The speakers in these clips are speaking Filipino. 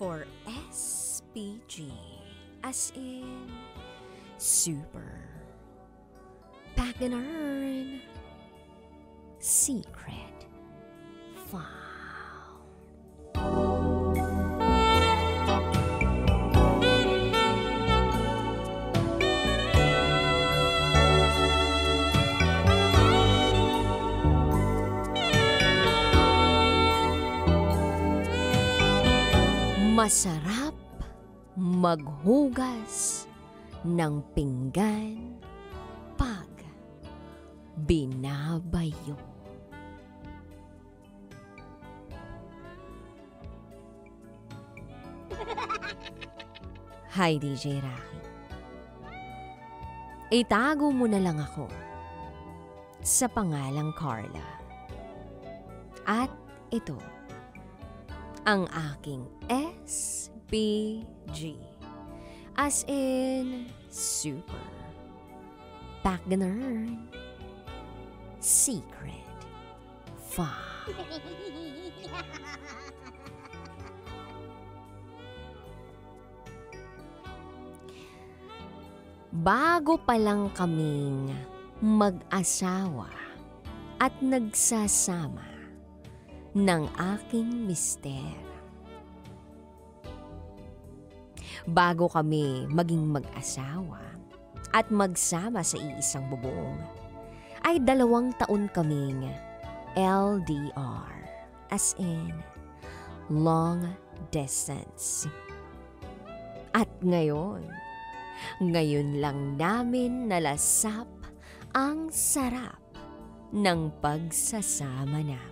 for SPG, as in super, pack and earn, secret, file. Masarap maghugas ng pinggan pag binabayo. Hi, DJ Rocky. Itago mo na lang ako sa pangalang Carla. At ito ang aking SPG, as in super, back and earn, secret, file. Bago pa lang kaming mag-asawa at nagsasama ng aking mister. Bago kami maging mag-asawa at magsama sa iisang bubong, ay 2 taon kaming LDR, as in long distance. At ngayon lang namin nalasap ang sarap ng pagsasama namin.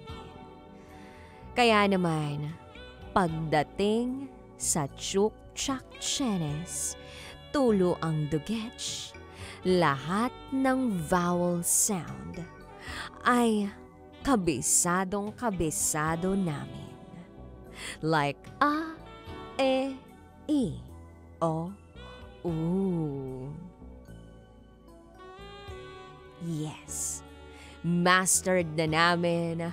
Kaya naman, pagdating sa Chukchak Chenes, tulo ang dugets, lahat ng vowel sound ay kabisado namin. Like a, e, i, o, u. Yes, mastered na namin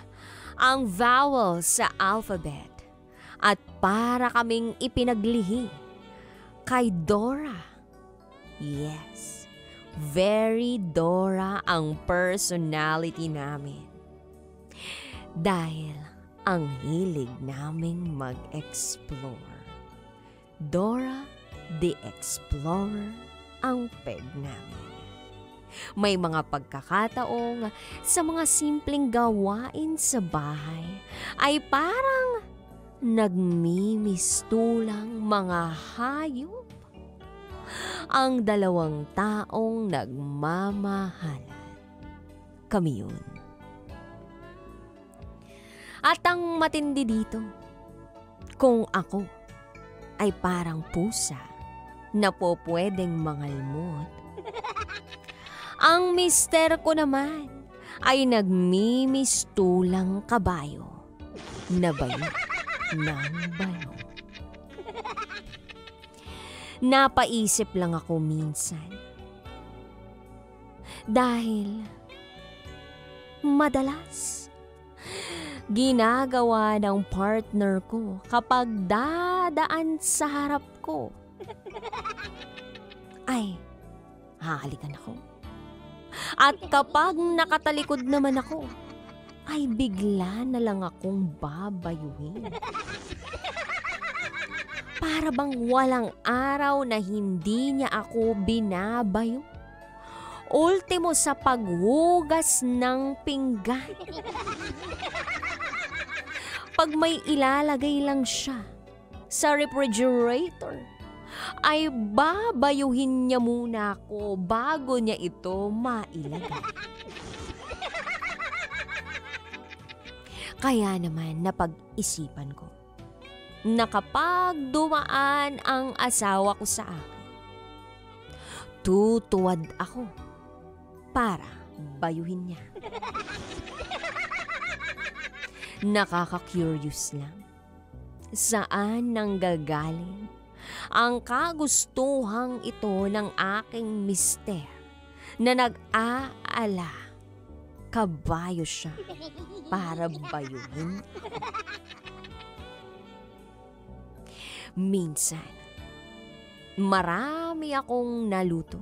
ang vowel sa alphabet at para kaming ipinaglihi kay Dora. Yes, very Dora ang personality namin. Dahil ang hilig naming mag-explore. Dora the Explorer ang peg namin. May mga pagkakataong sa mga simpleng gawain sa bahay ay parang nagmimistulang mga hayop ang 2 taong nagmamahalan. Kami yun. At ang matindi dito, kung ako ay parang pusa na po pwedeng mangalmot, ang mister ko naman ay nagmimistulang kabayo na bayo ng bayo. Napaisip lang ako minsan. Dahil madalas ginagawa ng partner ko kapag dadaan sa harap ko ay hahalikan ako. At kapag nakatalikod naman ako, ay bigla na lang akong babayuhin. Para bang walang araw na hindi niya ako binabayo. Ultimo sa paghugas ng pinggan. Pag may ilalagay lang siya sa refrigerator, ay babayuhin niya muna ako bago niya ito mailagay. Kaya naman napag-isipan ko na kapag dumaan ang asawa ko sa akin, tutuwad ako para bayuhin niya. Nakaka-curious lang. Saan nanggagaling ang kagustuhang ito ng aking mister na nag-aala kabayo siya para bayuhin? Minsan, marami akong naluto.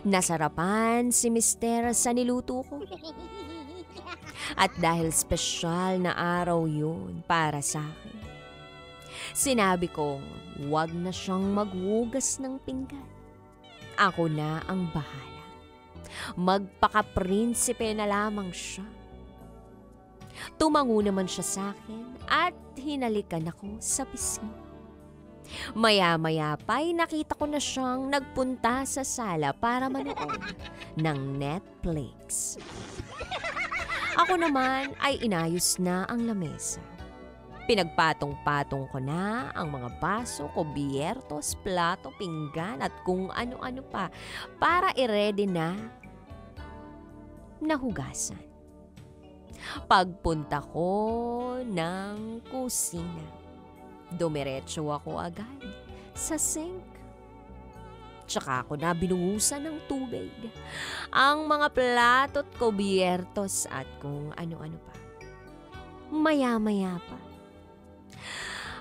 Nasarapan si Mister sa niluto ko. At dahil espesyal na araw yun para sa akin, sinabi kong wag na siyang maghugas ng pinggan. Ako na ang bahala. Magpaka-prinsipe na lamang siya. Tumango naman siya sa akin at hinalikan ako sa pisngi. Maya-maya pa'y nakita ko na siyang nagpunta sa sala para manood ng Netflix. Ako naman ay inayos na ang lamesa. Pinagpatong-patong ko na ang mga baso, kubyertos, plato, pinggan at kung ano-ano pa para i-ready na nahugasan. Pagpunta ko ng kusina, dumiretso ako agad sa sink. Tsaka ako na binuhusan ng tubig ang mga plato at kubyertos at kung ano-ano pa. Maya-maya pa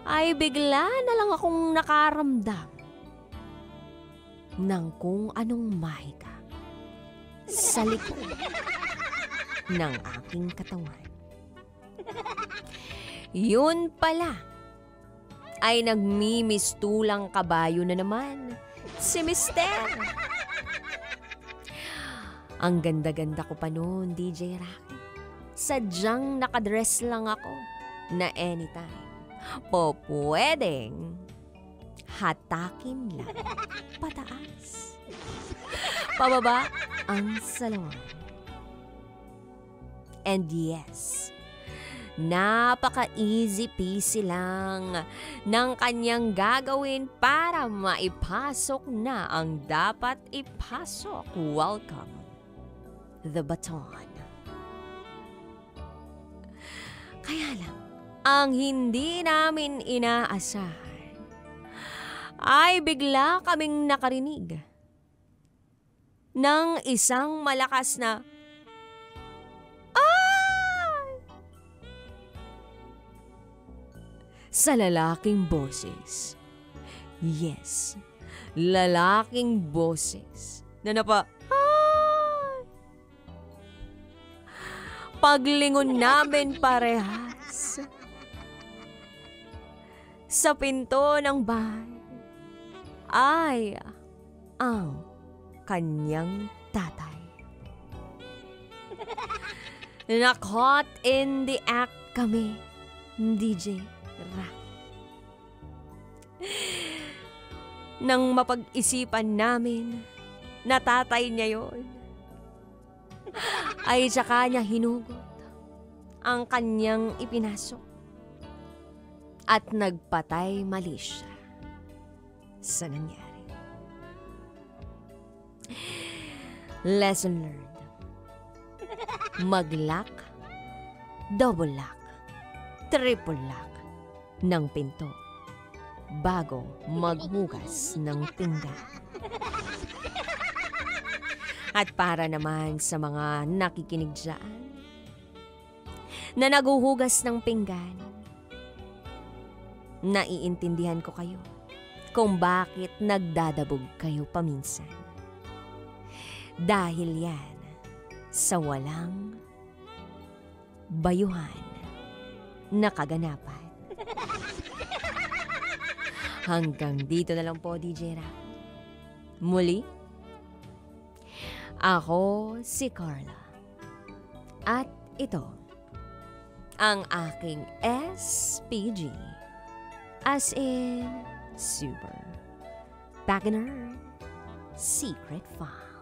ay bigla na lang akong nakaramdam ng kung anong mahika sa likod ng aking katawan. Yun pala ay nagmimistulang kabayo na naman si Mister. Ang ganda-ganda ko pa noon, DJ Rocky. Sadyang nakadress lang ako na anytime po pwedeng hatakin lang pataas. Pababa ang salawan. And yes, napaka-easy peasy lang ng kanyang gagawin para maipasok na ang dapat ipasok. Welcome, the baton. Kaya lang, ang hindi namin inaasahan ay bigla kaming nakarinig ng isang malakas na sa lalaking boses. Yes, lalaking boses na paglingon namin parehas sa pinto ng bahay ay ang kanyang tatay. Na-caught in the act kami, DJ Rocky. Nang mapag-isipan namin na tatay niya yon, ay tsaka niya hinugot ang kanyang ipinasok at nagpatay mali siya sa nangyari. Lesson learned. Mag-lock, double lock, triple lock ng pinto bago maghugas ng pinggan. At para naman sa mga nakikinig dyan na naguhugas ng pinggan, naiintindihan ko kayo kung bakit nagdadabog kayo paminsan. Dahil yan sa walang bayuhan na kaganapan. Hanggang dito na lang po, DJ Rocky. Muli, ako si Carla. At ito, ang aking SPG. As in, Super Back in Her Secret File.